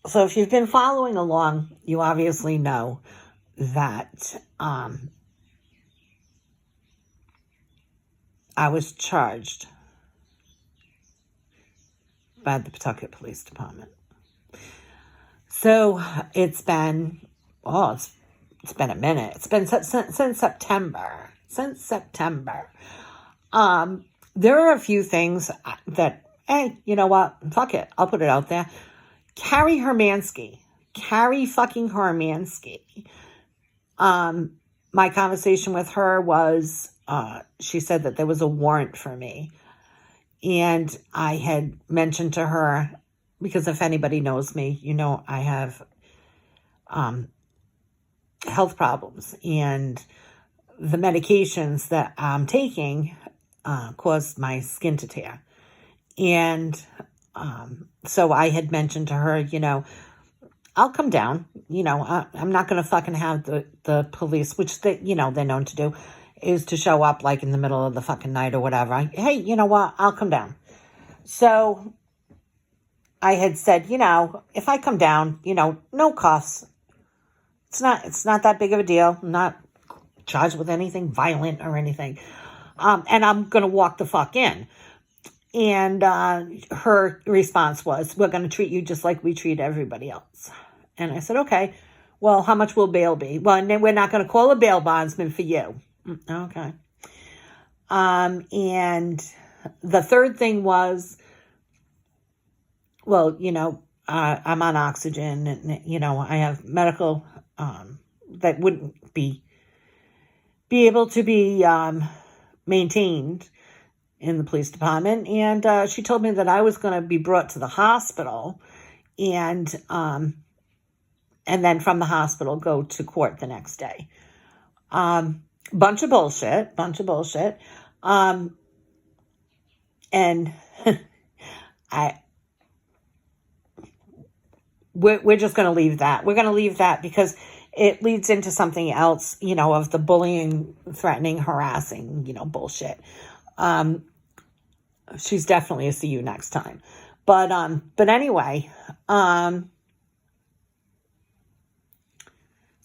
So if you've been following along, you obviously know that I was charged by the Pawtucket Police Department. So it's been, it's been a minute. It's been since September. Since September. There are a few things that, hey, you know what? Fuck it. I'll put it out there. Carrie Hermansky. Carrie fucking Hermansky. My conversation with her was, she said that there was a warrant for me. And I had mentioned to her, because if anybody knows me, you know I have health problems. And the medications that I'm taking caused my skin to tear. And so I had mentioned to her, you know, I'll come down. You know, I'm not going to fucking have the police, which they, you know, they're known to do, is to show up like in the middle of the fucking night or whatever. Hey, you know what? I'll come down. So I had said, you know, if I come down, you know, no cuffs. It's not that big of a deal. I'm not charged with anything violent or anything. And I'm going to walk the fuck in. And her response was, we're going to treat you just like we treat everybody else. And I said, okay, well, how much will bail be? Well, and then we're not going to call a bail bondsman for you. Okay. And the third thing was, well, you know, I'm on oxygen and, you know, I have medical that wouldn't be able to be maintained in the police department. And she told me that I was going to be brought to the hospital and then from the hospital go to court the next day. Bunch of bullshit. And we're just going to leave that. We're going to leave that because it leads into something else, you know, of the bullying, threatening, harassing, you know, bullshit. She's definitely a see you next time. But anyway, so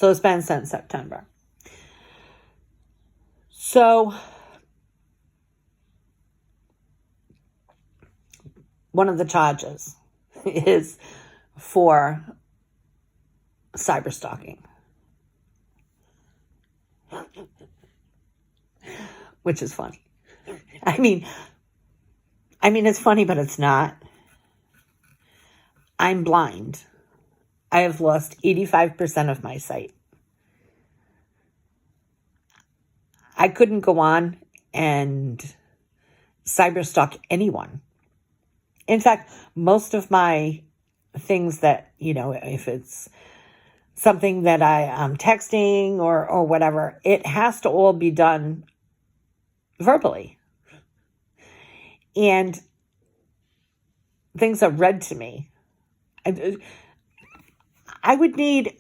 it's been since September. So one of the charges is for cyber stalking, which is funny. I mean, it's funny, but it's not. I'm blind. I have lost 85% of my sight. I couldn't go on and cyberstalk anyone. In fact, most of my things that, you know, if it's something that I'm texting or whatever, it has to all be done verbally. And things are read to me. I would need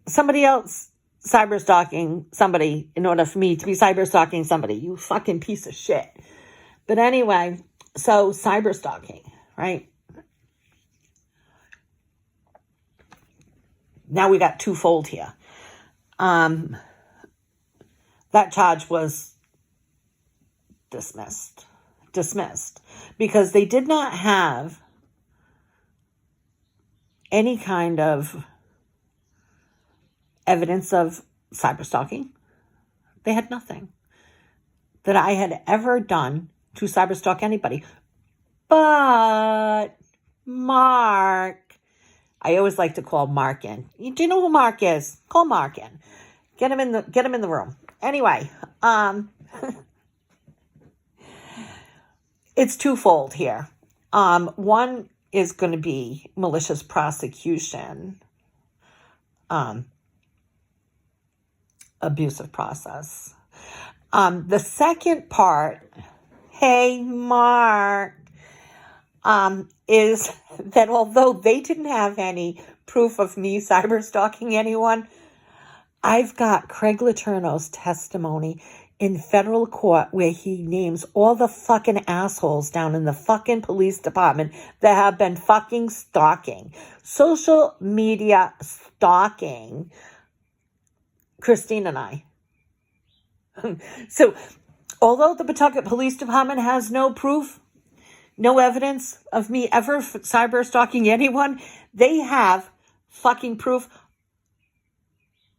somebody else cyber stalking somebody in order for me to be cyber stalking somebody. You fucking piece of shit. But anyway, so cyber stalking, right? Now we got twofold here. That charge was dismissed because they did not have any kind of evidence of cyber stalking. They had nothing that I had ever done to cyber stalk anybody. But Mark, I always like to call Mark in. Do you know who Mark is? Call Mark in. Get him in the room. Anyway, it's twofold here. One is going to be malicious prosecution, abusive process. The second part, hey, Mark, is that although they didn't have any proof of me cyber stalking anyone, I've got Craig Letourneau's testimony in federal court where he names all the fucking assholes down in the fucking police department that have been fucking stalking, social media stalking Christine and I. So, although the Pawtucket Police Department has no proof, no evidence of me ever cyber stalking anyone, they have fucking proof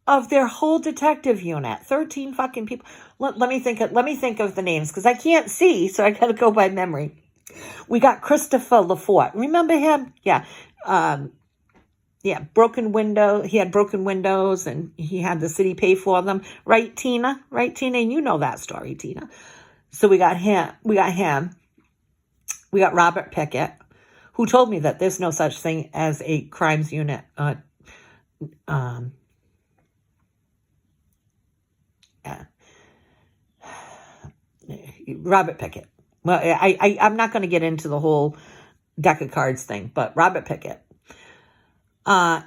of their whole detective unit. 13 fucking people. Let me think of the names because I can't see, so I gotta go by memory. We got Christopher Lafort. Remember him? Yeah. Broken window. He had broken windows and he had the city pay for them. Right, Tina? And you know that story, Tina. So we got him. We got Robert Pickett, who told me that there's no such thing as a crimes unit. Robert Pickett. Well, I'm not going to get into the whole deck of cards thing, but Robert Pickett.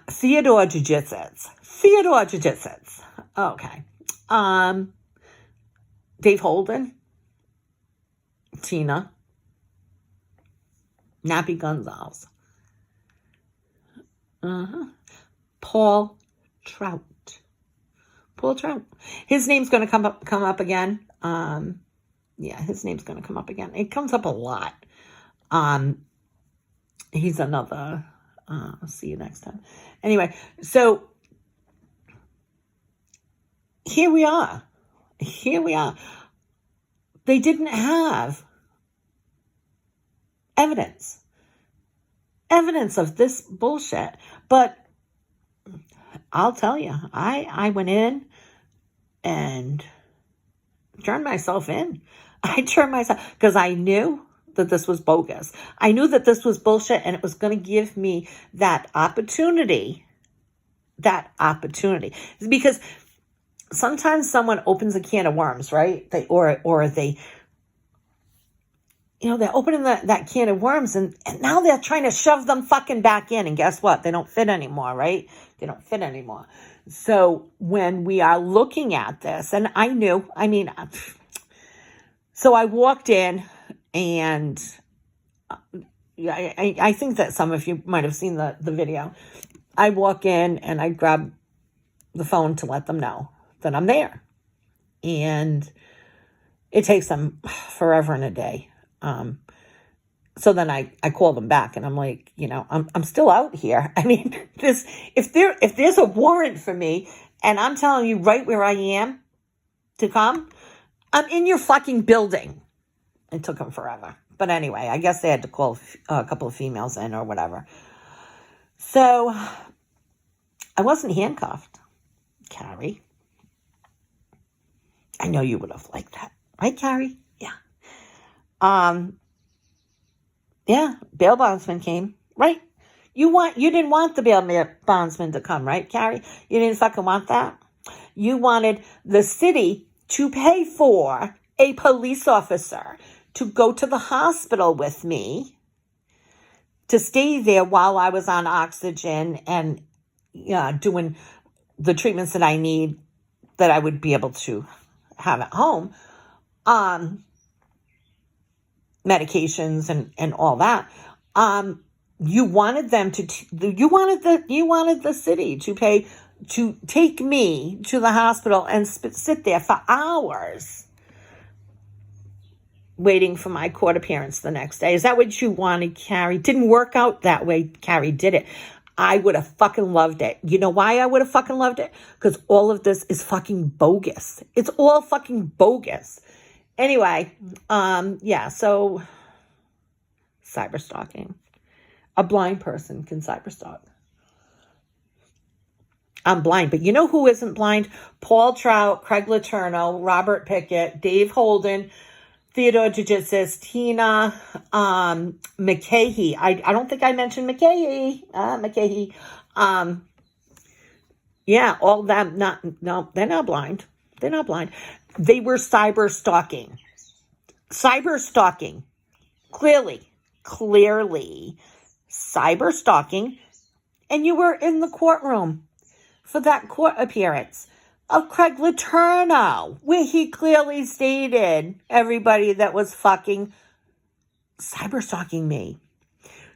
Theodore Jiu-Jitsu. Okay. Dave Holden. Tina. Nappy Gonzalez. Paul Trout. His name's going to come up again. His name's going to come up again. It comes up a lot. He's another. I'll see you next time. Anyway, so here we are. They didn't have evidence of this bullshit. But I'll tell you, I went in and turned myself in. Because I knew that this was bogus. I knew that this was bullshit and it was going to give me that opportunity. Because sometimes someone opens a can of worms, right? They're opening that can of worms and now they're trying to shove them fucking back in. And guess what? They don't fit anymore, right? So when we are looking at this, and so I walked in and I think that some of you might have seen the video. I walk in and I grab the phone to let them know that I'm there. And it takes them forever and a day. So then I call them back and I'm like, I'm still out here. I mean, if there's a warrant for me and I'm telling you right where I am to come, I'm in your fucking building. It took them forever. But anyway, I guess they had to call a couple of females in or whatever. So I wasn't handcuffed, Carrie. I know you would have liked that. Right, Carrie? Yeah. Bail bondsman came, right? You didn't want the bail bondsman to come, right, Carrie? You didn't fucking want that. You wanted the city to pay for a police officer to go to the hospital with me, to stay there while I was on oxygen and doing the treatments that I need that I would be able to have at home, medications and all that. You wanted them you wanted the city to pay to take me to the hospital and sit there for hours waiting for my court appearance the next day. Is that what you wanted, Carrie? Didn't work out that way, Carrie, did it? I would have fucking loved it. You know why I would have fucking loved it? Because all of this is fucking bogus. It's all fucking bogus. Anyway, so cyber stalking. A blind person can cyber stalk. I'm blind, but you know who isn't blind? Paul Trout, Craig Letourneau, Robert Pickett, Dave Holden, Theodore Jiu-Jitsu, Tina, McCahey. I don't think I mentioned McCahey. McCahey. All them. They're not blind. They were cyber stalking. Clearly. Cyber stalking. And you were in the courtroom for that court appearance. of Craig Letourneau, where he clearly stated everybody that was fucking cyber stalking me.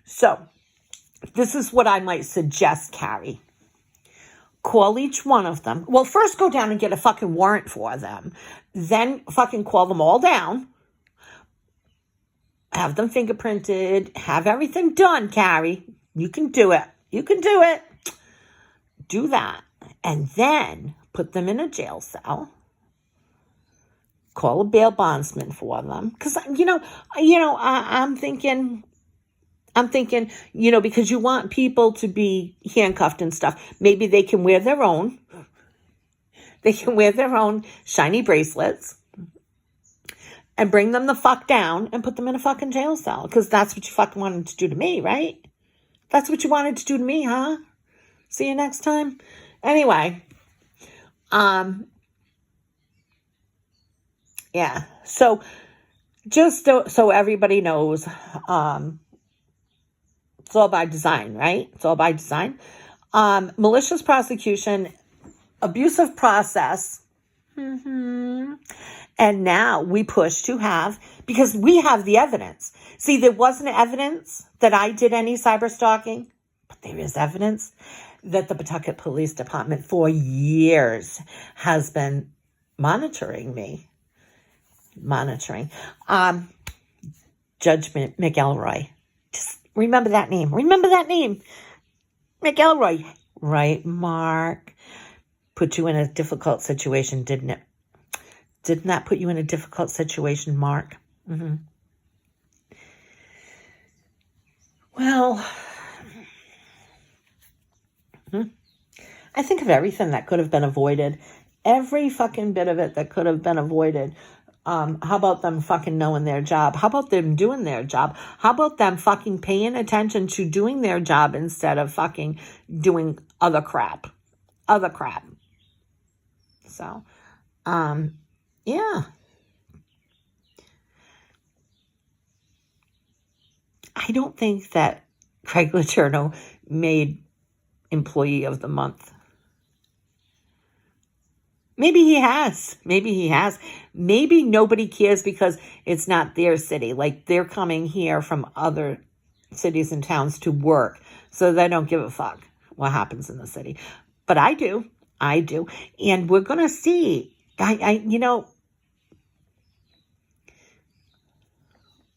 So, this is what I might suggest, Carrie. Call each one of them. Well, first go down and get a fucking warrant for them. Then fucking call them all down. Have them fingerprinted. Have everything done, Carrie. You can do it. You can do it. Do that. And then put them in a jail cell. Call a bail bondsman for them. Because, I'm thinking, because you want people to be handcuffed and stuff. Maybe they can wear their own. They can wear their own shiny bracelets and bring them the fuck down and put them in a fucking jail cell. Because that's what you fucking wanted to do to me, right? That's what you wanted to do to me, huh? See you next time. Anyway, yeah. So just so everybody knows, it's all by design, right? It's all by design. Malicious prosecution, abusive process. And now we push to have, because we have the evidence. See, there wasn't evidence that I did any cyber stalking, but there is evidence that the Pawtucket Police Department for years has been monitoring me. Judge McElroy. Just remember that name. McElroy. Right, Mark? Put you in a difficult situation, didn't it? Didn't that put you in a difficult situation, Mark? Mm-hmm. Well, I think of everything that could have been avoided. Every fucking bit of it that could have been avoided. How about them fucking knowing their job? How about them doing their job? How about them fucking paying attention to doing their job instead of fucking doing other crap? So, yeah. I don't think that Craig Letourneau made Employee of the Month. Maybe he has. Maybe nobody cares because it's not their city. Like, they're coming here from other cities and towns to work. So they don't give a fuck what happens in the city. But I do. And we're going to see.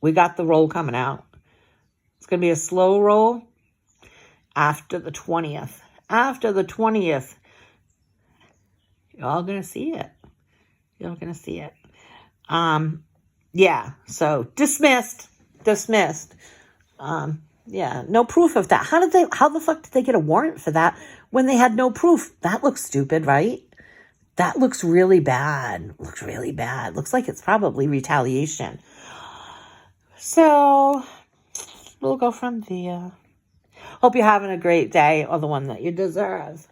We got the roll coming out. It's going to be a slow roll after the 20th. You're all going to see it. Yeah, so dismissed. Yeah, no proof of that. How the fuck did they get a warrant for that when they had no proof? That looks stupid, right? That looks really bad. Looks like it's probably retaliation. So, we'll go from there. Hope you're having a great day, or the one that you deserve.